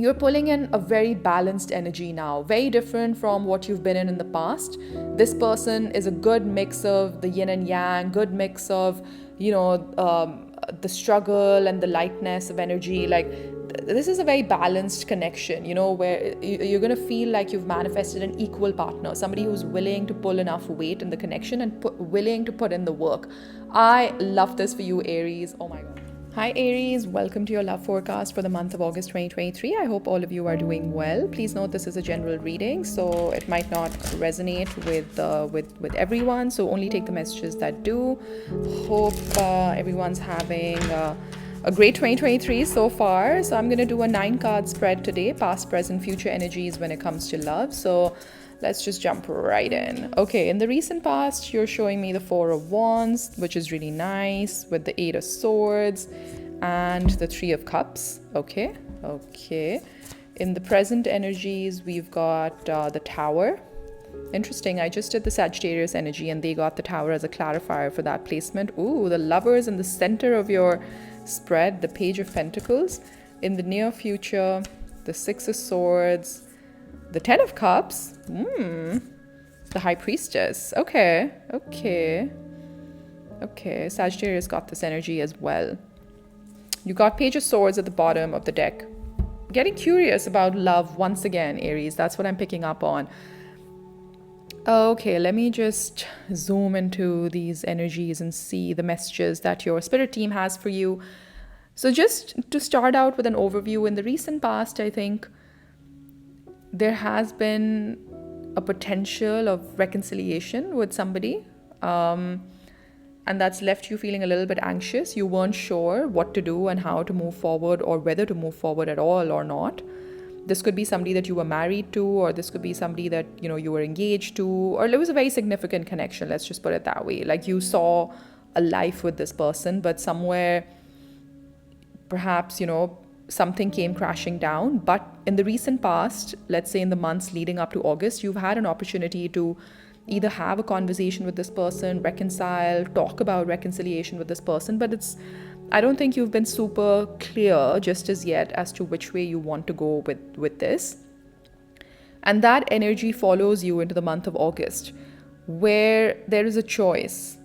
you're pulling in a very balanced energy now, very different from what you've been in the past. This person is a good mix of the yin and yang, good mix of, the struggle and the lightness of energy. Like, this is a very balanced connection, where you're going to feel like you've manifested an equal partner, somebody who's willing to pull enough weight in the connection and willing to put in the work. I love this for you, Aries. Oh my God. Hi Aries, welcome to your love forecast for the month of August 2023. I hope all of you are doing well. Please note this is a general reading, so it might not resonate with everyone, so only take the messages that do. Hope everyone's having a great 2023 so far. So I'm going to do a 9-card spread today, past, present, future energies when it comes to love. So let's just jump right in. Okay, in the recent past, you're showing me the 4 of Wands, which is really nice, with the 8 of Swords and the 3 of Cups. Okay. In the present energies, we've got the Tower. Interesting, I just did the Sagittarius energy and they got the Tower as a clarifier for that placement. Ooh, the Lovers in the center of your spread, the Page of Pentacles. In the near future, the 6 of Swords, the 10 of Cups, the High Priestess. Okay. Sagittarius got this energy as well. You got Page of Swords at the bottom of the deck. Getting curious about love once again, Aries. That's what I'm picking up on. Okay, let me just zoom into these energies and see the messages that your spirit team has for you. So just to start out with an overview, in the recent past, I think there has been a potential of reconciliation with somebody, and that's left you feeling a little bit anxious. You weren't sure what to do and how to move forward, or whether to move forward at all or not. This could be somebody that you were married to, or this could be somebody that you were engaged to, or it was a very significant connection, let's just put it that way. Like, you saw a life with this person, but somewhere perhaps something came crashing down. But in the recent past, let's say in the months leading up to August, you've had an opportunity to either have a conversation with this person, reconcile, talk about reconciliation with this person, but I don't think you've been super clear just as yet as to which way you want to go with this. And that energy follows you into the month of August, where there is a choice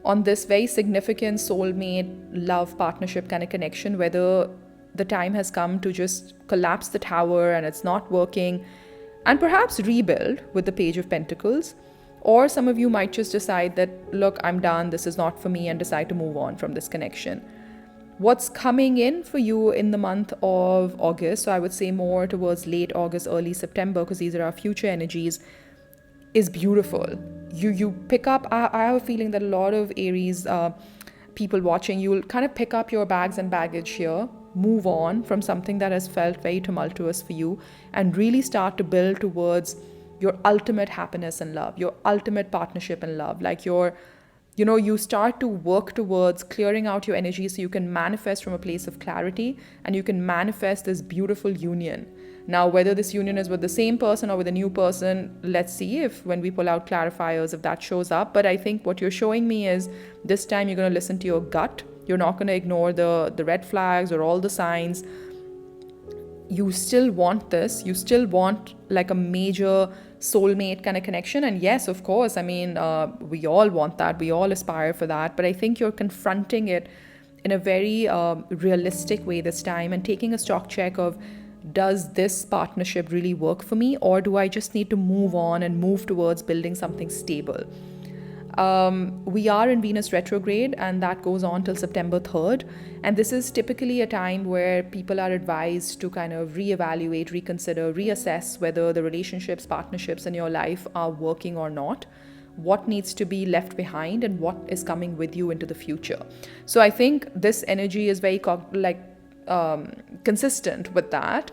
on this very significant soulmate love partnership kind of connection, whether the time has come to just collapse the tower and it's not working, and perhaps rebuild with the Page of Pentacles. Or some of you might just decide that, look, I'm done, this is not for me, and decide to move on from this connection. What's coming in for you in the month of August, so I would say more towards late August, early September, because these are our future energies, is beautiful. You pick up, I have a feeling that a lot of Aries people watching, you'll kind of pick up your bags and baggage here, move on from something that has felt very tumultuous for you, and really start to build towards your ultimate happiness in love, your ultimate partnership in love. Like you start to work towards clearing out your energy so you can manifest from a place of clarity, and you can manifest this beautiful union. Now, whether this union is with the same person or with a new person, let's see if when we pull out clarifiers, if that shows up. But I think what you're showing me is this time you're going to listen to your gut. You're not going to ignore the red flags or all the signs. You still want this. You still want like a major soulmate kind of connection. And yes, of course, I mean, we all want that. We all aspire for that. But I think you're confronting it in a very realistic way this time, and taking a stock check of, does this partnership really work for me, or do I just need to move on and move towards building something stable? We are in Venus retrograde, and that goes on till September 3rd. And this is typically a time where people are advised to kind of reevaluate, reconsider, reassess whether the relationships, partnerships in your life are working or not, what needs to be left behind, and what is coming with you into the future. So I think this energy is very consistent with that.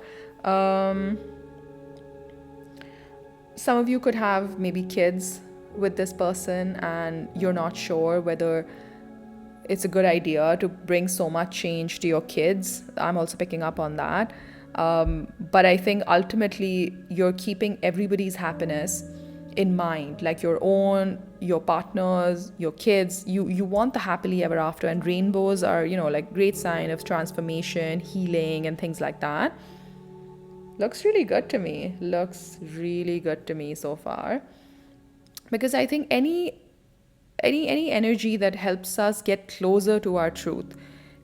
Some of you could have maybe kids with this person, and you're not sure whether it's a good idea to bring so much change to your kids. I'm also picking up on that. But I think ultimately you're keeping everybody's happiness in mind, like your own, your partners, your kids. You want the happily ever after, and rainbows are, like great sign of transformation, healing, and things like that. Looks really good to me. Looks really good to me so far. Because I think any energy that helps us get closer to our truth,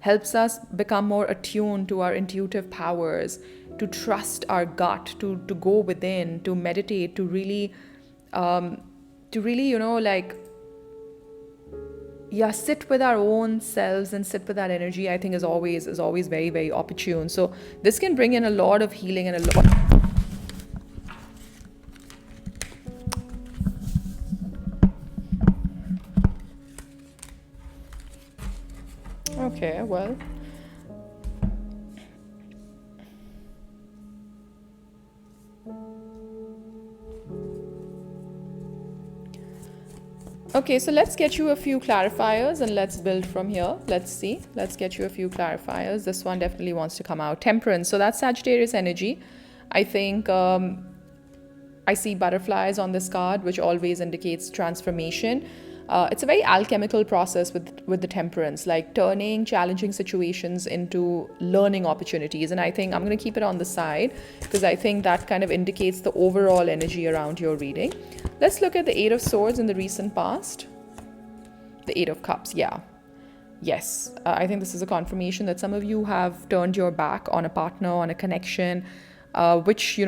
helps us become more attuned to our intuitive powers, to trust our gut, to go within, to meditate, um, to really, like, yeah, sit with our own selves and sit with that energy, I think is always very, very opportune. So this can bring in a lot of healing and a lot. Okay, well, okay, so let's get you a few clarifiers and let's build from here. Let's see. Let's get you a few clarifiers. This one definitely wants to come out. Temperance. So that's Sagittarius energy. I think I see butterflies on this card, which always indicates transformation. It's a very alchemical process with the temperance, like turning challenging situations into learning opportunities. And I think I'm going to keep it on the side because I think that kind of indicates the overall energy around your reading. Let's look at the Eight of Swords in the recent past. The Eight of Cups, yeah. Yes, I think this is a confirmation that some of you have turned your back on a partner, on a connection, which,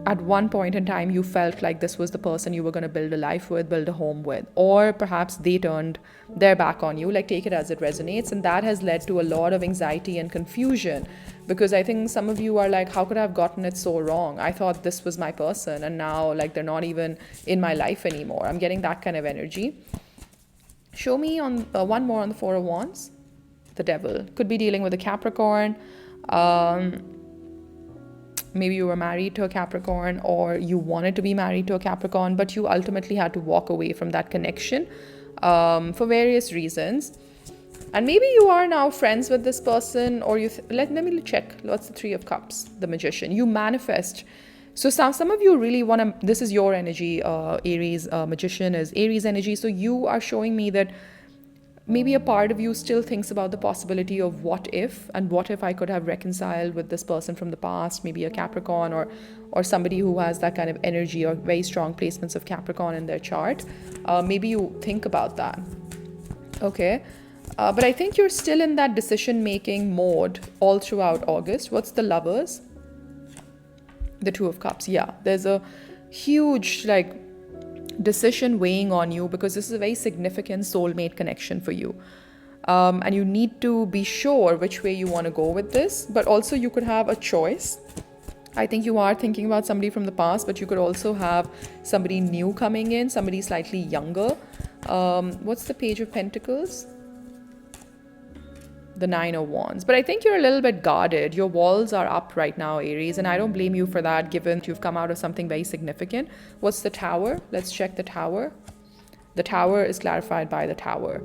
at one point in time you felt like this was the person you were going to build a life with, build a home with, or perhaps they turned their back on you. Like, take it as it resonates. And that has led to a lot of anxiety and confusion because I think some of you are like, how could I have gotten it so wrong? I thought this was my person and now, like, they're not even in my life anymore. I'm getting that kind of energy. Show me on one more on the Four of Wands. The Devil. Could be dealing with a Capricorn. Maybe you were married to a Capricorn or you wanted to be married to a Capricorn, but you ultimately had to walk away from that connection for various reasons. And maybe you are now friends with this person, or let me check. What's the Three of Cups? The Magician. You manifest. So some of you really want to, this is your energy, Aries, Magician is Aries energy. So you are showing me that maybe a part of you still thinks about the possibility of what if I could have reconciled with this person from the past, maybe a Capricorn or somebody who has that kind of energy or very strong placements of Capricorn in their chart. Maybe you think about that. Okay. But I think you're still in that decision-making mode all throughout August. What's the Lovers? The Two of Cups. Yeah, there's a huge, like, decision weighing on you because this is a very significant soulmate connection for you. And you need to be sure which way you want to go with this. But also you could have a choice. I think you are thinking about somebody from the past, but you could also have somebody new coming in, somebody slightly younger. What's the Page of Pentacles? The Nine of Wands. But I think you're a little bit guarded. Your walls are up right now, Aries, and I don't blame you for that given you've come out of something very significant. What's the Tower? Let's check the Tower. The Tower is clarified by the Tower.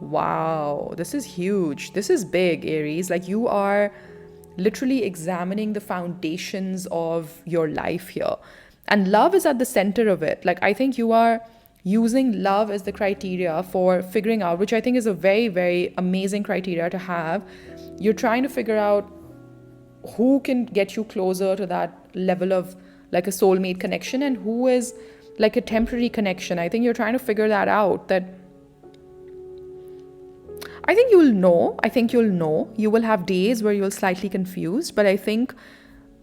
Wow, this is huge. This is big, Aries. Like, you are literally examining the foundations of your life here. And love is at the center of it. Like, I think you are using love as the criteria for figuring out, which I think is a very, very amazing criteria to have. You're trying to figure out who can get you closer to that level of like a soulmate connection and who is like a temporary connection. I think you're trying to figure that out. That I think you'll know. You will have days where you'll slightly confused, but I think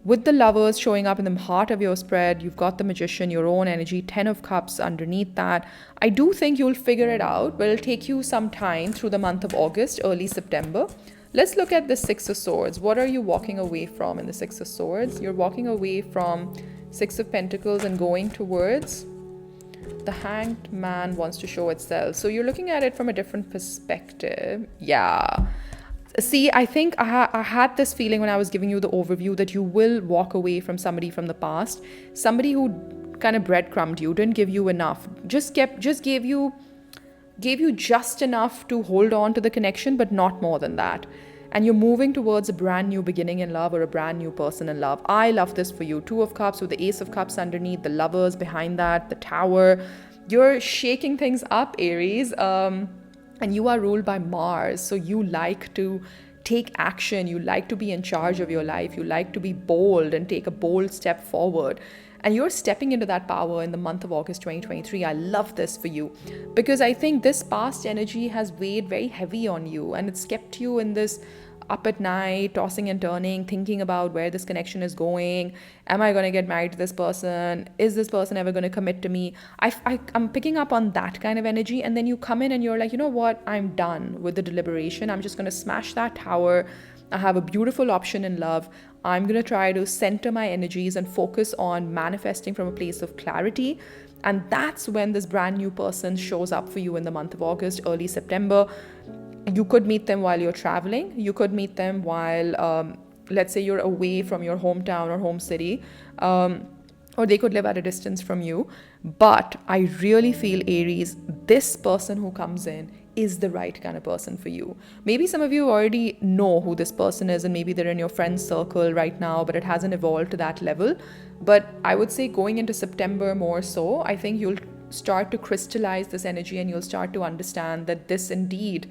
with the Lovers showing up in the heart of your spread, you've got the Magician, your own energy, 10 of Cups underneath that. I do think you'll figure it out, but it'll take you some time through the month of August, early September. Let's look at the Six of Swords. What are you walking away from in the Six of Swords? You're walking away from Six of Pentacles and going towards the Hanged Man wants to show itself. So you're looking at it from a different perspective. Yeah. See, I think I had this feeling when I was giving you the overview that you will walk away from somebody from the past, somebody who kind of breadcrumbed you, didn't give you enough, just gave you just enough to hold on to the connection, but not more than that. And you're moving towards a brand new beginning in love or a brand new person in love. I love this for you. Two of Cups with the Ace of Cups underneath, the Lovers behind that, the Tower. You're shaking things up, Aries. And you are ruled by Mars, so you like to take action. You like to be in charge of your life. You like to be bold and take a bold step forward. And you're stepping into that power in the month of August 2023. I love this for you because I think this past energy has weighed very heavy on you, and it's kept you in this up at night, tossing and turning, thinking about where this connection is going. Am I going to get married to this person? Is this person ever going to commit to me? I'm picking up on that kind of energy. And then you come in and you're like, you know what? I'm done with the deliberation. I'm just going to smash that tower. I have a beautiful option in love. I'm going to try to center my energies and focus on manifesting from a place of clarity. And that's when this brand new person shows up for you in the month of August, early September. You could meet them while you're traveling. You could meet them while, let's say, you're away from your hometown or home city, or they could live at a distance from you. But I really feel, Aries, this person who comes in is the right kind of person for you. Maybe some of you already know who this person is, and maybe they're in your friend's circle right now, but it hasn't evolved to that level. But I would say going into September more so, I think you'll start to crystallize this energy and you'll start to understand that this indeed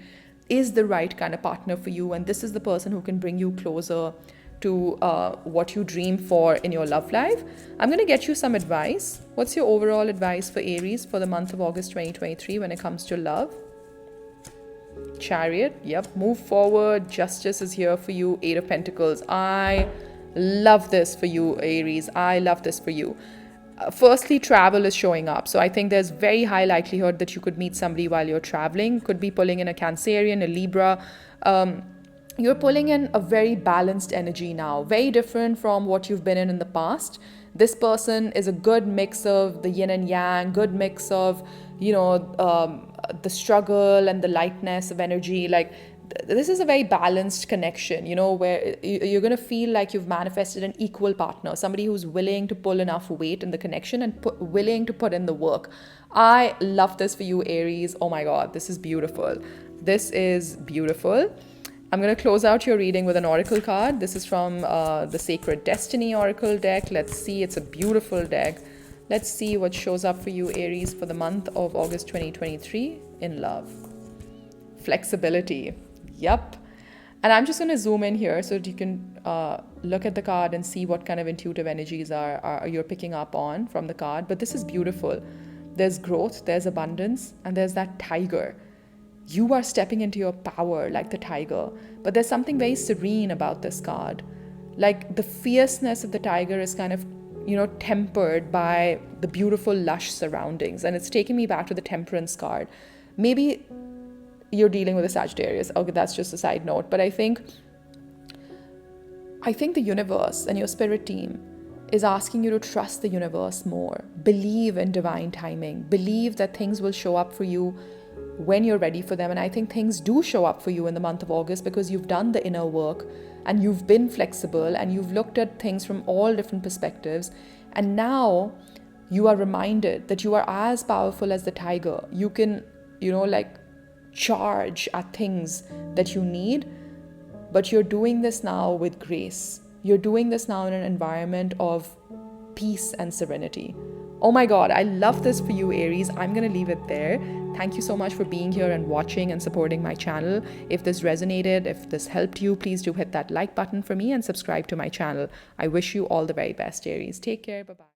is the right kind of partner for you, and this is the person who can bring you closer to what you dream for in your love life. I'm going to get you some advice. What's your overall advice for Aries for the month of August 2023 when it comes to love? Chariot, yep, move forward. Justice is here for you. 8 of Pentacles. I love this for you, Aries. I love this for you. Firstly, travel is showing up. So I think there's very high likelihood that you could meet somebody while you're traveling. Could be pulling in a Cancerian, a Libra. You're pulling in a very balanced energy now, very different from what you've been in the past. This person is a good mix of the yin and yang, good mix of, the struggle and the lightness of energy. Like, this is a very balanced connection, where you're going to feel like you've manifested an equal partner, somebody who's willing to pull enough weight in the connection and willing to put in the work. I love this for you, Aries. Oh my God, this is beautiful. This is beautiful. I'm going to close out your reading with an oracle card. This is from the Sacred Destiny Oracle deck. Let's see. It's a beautiful deck. Let's see what shows up for you, Aries, for the month of August 2023 in love. Flexibility. Yep. And I'm just going to zoom in here so that you can look at the card and see what kind of intuitive energies are you're picking up on from the card. But this is beautiful. There's growth, there's abundance, and there's that tiger. You are stepping into your power like the tiger. But there's something very serene about this card. Like, the fierceness of the tiger is kind of, tempered by the beautiful, lush surroundings. And it's taking me back to the Temperance card. Maybe you're dealing with a Sagittarius. Okay, that's just a side note. But I think the universe and your spirit team is asking you to trust the universe more. Believe in divine timing. Believe that things will show up for you when you're ready for them. And I think things do show up for you in the month of August because you've done the inner work and you've been flexible and you've looked at things from all different perspectives. And now you are reminded that you are as powerful as the tiger. You can, charge at things that you need, but you're doing this now with grace. You're doing this now in an environment of peace and serenity. Oh my God, I love this for you, Aries. I'm going to leave it there. Thank you so much for being here and watching and supporting my channel. If this resonated, if this helped you, please do hit that like button for me and subscribe to my channel. I wish you all the very best, Aries. Take care. Bye-bye.